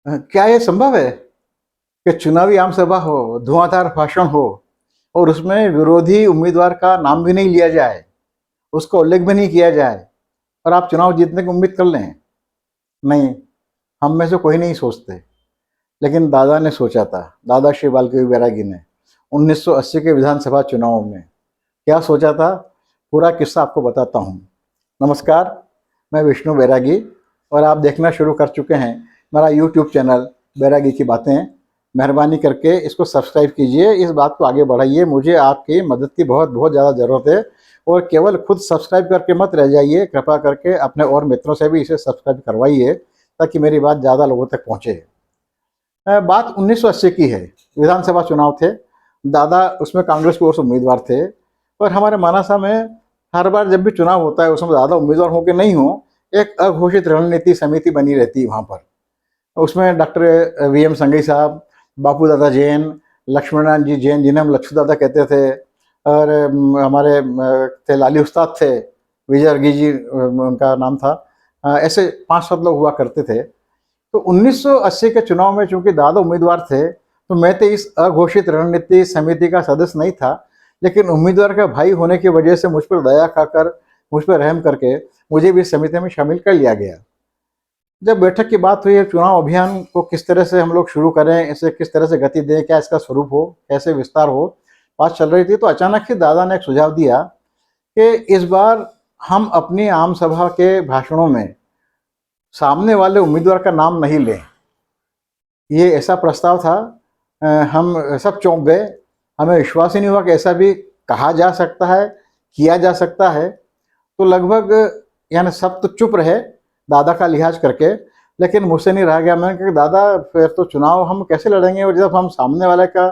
क्या ये संभव है कि चुनावी आम सभा हो, धुआंधार भाषण हो और उसमें विरोधी उम्मीदवार का नाम भी नहीं लिया जाए, उसका उल्लेख भी नहीं किया जाए और आप चुनाव जीतने की उम्मीद कर लें? नहीं, हम में से कोई नहीं सोचते, लेकिन दादा ने सोचा था, दादा श्री बालकृष्ण बैरागी ने 1980 के विधानसभा चुनाव में क्या सोचा था, पूरा किस्सा आपको बताता हूँ। नमस्कार, मैं विष्णु बैरागी और आप देखना शुरू कर चुके हैं मेरा यूट्यूब चैनल बैरागी की बातें। मेहरबानी करके इसको सब्सक्राइब कीजिए, इस बात को आगे बढ़ाइए, मुझे आपकी मदद की बहुत बहुत ज़्यादा ज़रूरत है। और केवल खुद सब्सक्राइब करके मत रह जाइए, कृपा करके अपने और मित्रों से भी इसे सब्सक्राइब करवाइए ताकि मेरी बात ज़्यादा लोगों तक पहुँचे। बात 1980 की है, विधानसभा चुनाव थे, दादा उसमें कांग्रेस की ओर से उम्मीदवार थे और हमारे मानासा में हर बार जब भी चुनाव होता है उसमें ज़्यादा उम्मीदवार हो कि नहीं हो, एक अघोषित रणनीति समिति बनी रहती है वहाँ पर। उसमें डॉक्टर वीएम संघई साहब, बापू दादा जैन, लक्ष्मणनारायण जी जैन जिन्हें हम लक्ष्मण दादा कहते थे, और हमारे थे लाली उस्ताद थे, विजय अर्गी जी उनका नाम था। ऐसे 5-7 लोग हुआ करते थे। तो 1980 के चुनाव में चूंकि दादा उम्मीदवार थे तो मैं तो इस अघोषित रणनीति समिति का सदस्य नहीं था, लेकिन उम्मीदवार का भाई होने की वजह से मुझ पर दया खाकर, मुझ पर रहम करके मुझे भी इस समिति में शामिल कर लिया गया। जब बैठक की बात हुई है चुनाव अभियान को किस तरह से हम लोग शुरू करें, इसे किस तरह से गति दें, क्या इसका स्वरूप हो, कैसे विस्तार हो, बात चल रही थी, तो अचानक ही दादा ने एक सुझाव दिया कि इस बार हम अपनी आम सभा के भाषणों में सामने वाले उम्मीदवार का नाम नहीं लें। ये ऐसा प्रस्ताव था, हम सब चौंक गए, हमें विश्वास ही नहीं हुआ कि ऐसा भी कहा जा सकता है, किया जा सकता है। तो लगभग यानी सब तो चुप रहे दादा का लिहाज करके, लेकिन मुझसे नहीं रहा गया। मैंने कहा दादा फिर तो चुनाव हम कैसे लड़ेंगे, और जब हम सामने वाले का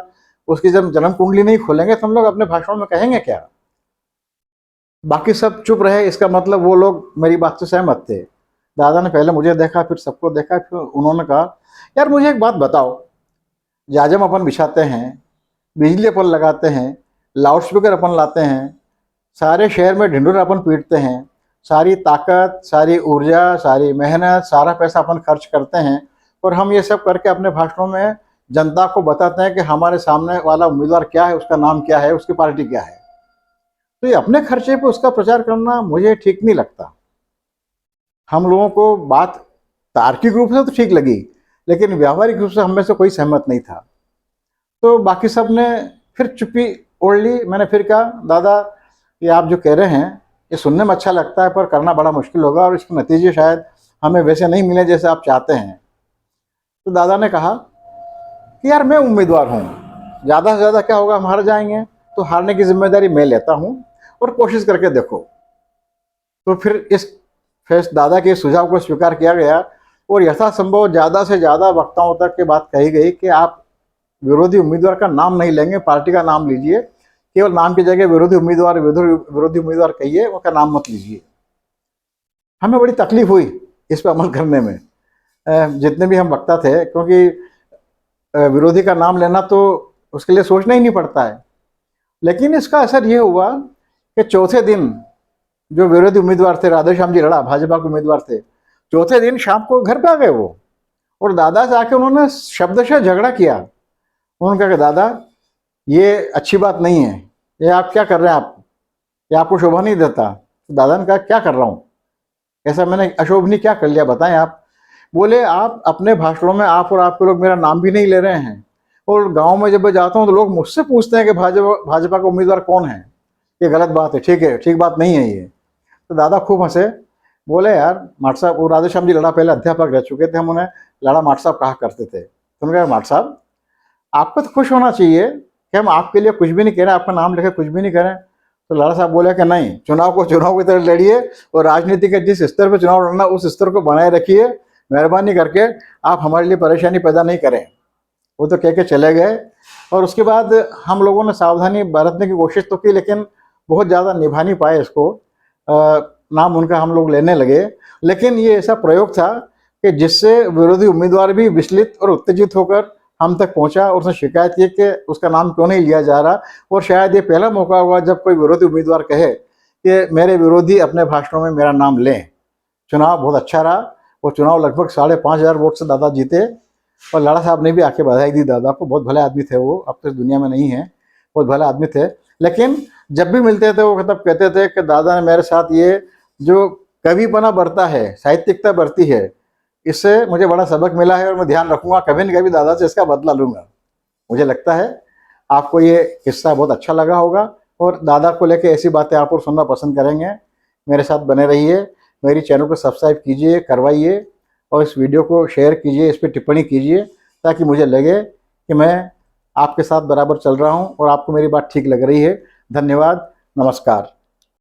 उसकी जब जन्म कुंडली नहीं खोलेंगे तो हम लोग अपने भाषण में कहेंगे क्या। बाकी सब चुप रहे, इसका मतलब वो लोग मेरी बात से सहमत थे। दादा ने पहले मुझे देखा, फिर सबको देखा, फिर उन्होंने कहा यार मुझे एक बात बताओ, जाजम अपन बिछाते हैं, बिजली अपन लगाते हैं, लाउड स्पीकर अपन लाते हैं, सारे शहर में ढिंढोरा अपन पीटते हैं, सारी ताकत, सारी ऊर्जा, सारी मेहनत, सारा पैसा अपन खर्च करते हैं, और हम ये सब करके अपने भाषणों में जनता को बताते हैं कि हमारे सामने वाला उम्मीदवार क्या है, उसका नाम क्या है, उसकी पार्टी क्या है। तो ये अपने खर्चे पे उसका प्रचार करना मुझे ठीक नहीं लगता। हम लोगों को बात तार्किक रूप से तो ठीक लगी, लेकिन व्यावहारिक रूप से हम में से कोई सहमत नहीं था। तो बाकी सब ने फिर चुप्पी ओढ़ ली। मैंने फिर कहा दादा ये आप जो कह रहे हैं ये सुनने में अच्छा लगता है, पर करना बड़ा मुश्किल होगा और इसके नतीजे शायद हमें वैसे नहीं मिले जैसे आप चाहते हैं। तो दादा ने कहा कि यार मैं उम्मीदवार हूँ, ज़्यादा से ज़्यादा क्या होगा, हम हार जाएंगे, तो हारने की जिम्मेदारी मैं लेता हूँ और कोशिश करके देखो। तो फिर इस दादा के सुझाव को स्वीकार किया गया और यथासंभव ज़्यादा से ज़्यादा वक्ताओं तक की बात कही गई कि आप विरोधी उम्मीदवार का नाम नहीं लेंगे, पार्टी का नाम लीजिए, केवल नाम की जगह विरोधी उम्मीदवार कहिए, उसका नाम मत लीजिए। हमें बड़ी तकलीफ हुई इस पर अमल करने में, जितने भी हम वक्ता थे, क्योंकि विरोधी का नाम लेना तो उसके लिए सोचना ही नहीं पड़ता है। लेकिन इसका असर ये हुआ कि चौथे दिन जो विरोधी उम्मीदवार थे, राधेश्याम जी रड़ा भाजपा के उम्मीदवार थे, चौथे दिन शाम को घर पे आ गए वो, और दादा से आके उन्होंने शब्द से झगड़ा किया। उन्होंने कहा कि दादा ये अच्छी बात नहीं है, ये आप क्या कर रहे हैं, आप ये आपको शोभा नहीं देता। तो दादा ने कहा क्या कर रहा हूँ, ऐसा मैंने अशोभनीय क्या कर लिया बताएं आप। बोले आप अपने भाषणों में आप और आपके लोग मेरा नाम भी नहीं ले रहे हैं, और गांव में जब मैं जाता हूँ तो लोग मुझसे पूछते हैं कि भाजपा का उम्मीदवार कौन है। ये गलत बात है, ठीक है, ठीक बात नहीं है ये। तो दादा खूब हंसे, बोले यार माट साहब, वो राधेश्याम जी लड़ा पहले अध्यापक रह चुके थे, हम उन्हें लड़ा माट साहब कहा करते थे। तो उन्होंने कहा माट साहब आपको तो खुश होना चाहिए कि हम आपके लिए कुछ भी नहीं कह रहे, आपका नाम लेके कुछ भी नहीं करें। तो लाला साहब बोले कि नहीं, चुनाव को चुनाव की तरह लड़िए और राजनीति के जिस स्तर पर चुनाव लड़ना उस स्तर को बनाए रखिए, मेहरबानी करके आप हमारे लिए परेशानी पैदा नहीं करें। वो तो कह के चले गए, और उसके बाद हम लोगों ने सावधानी बरतने की कोशिश तो की, लेकिन बहुत ज़्यादा निभा नहीं पाए इसको। नाम उनका हम लोग लेने लगे, लेकिन ये ऐसा प्रयोग था कि जिससे विरोधी उम्मीदवार भी विचलित और उत्तेजित होकर हम तक पहुंचा और उसने शिकायत की कि उसका नाम क्यों नहीं लिया जा रहा। और शायद ये पहला मौका हुआ जब कोई विरोधी उम्मीदवार कहे कि मेरे विरोधी अपने भाषणों में मेरा नाम लें। चुनाव बहुत अच्छा रहा, वो चुनाव लगभग 5,500 वोट से दादा जीते, और लाड़ा साहब ने भी आके बधाई दी दादा को। बहुत भले आदमी थे वो, अब तो इस दुनिया में नहीं है, बहुत भले आदमी थे। लेकिन जब भी मिलते थे वो मतलब कहते थे कि दादा ने मेरे साथ ये जो कविपना बरता है, साहित्यिकता बरती है, इससे मुझे बड़ा सबक मिला है और मैं ध्यान रखूंगा, कभी न कभी दादा से इसका बदला लूंगा। मुझे लगता है आपको ये किस्सा बहुत अच्छा लगा होगा और दादा को लेके ऐसी बातें आप और सुनना पसंद करेंगे। मेरे साथ बने रहिए, मेरी चैनल को सब्सक्राइब कीजिए, करवाइए और इस वीडियो को शेयर कीजिए, इस पर टिप्पणी कीजिए, ताकि मुझे लगे कि मैं आपके साथ बराबर चल रहा हूँ और आपको मेरी बात ठीक लग रही है। धन्यवाद, नमस्कार।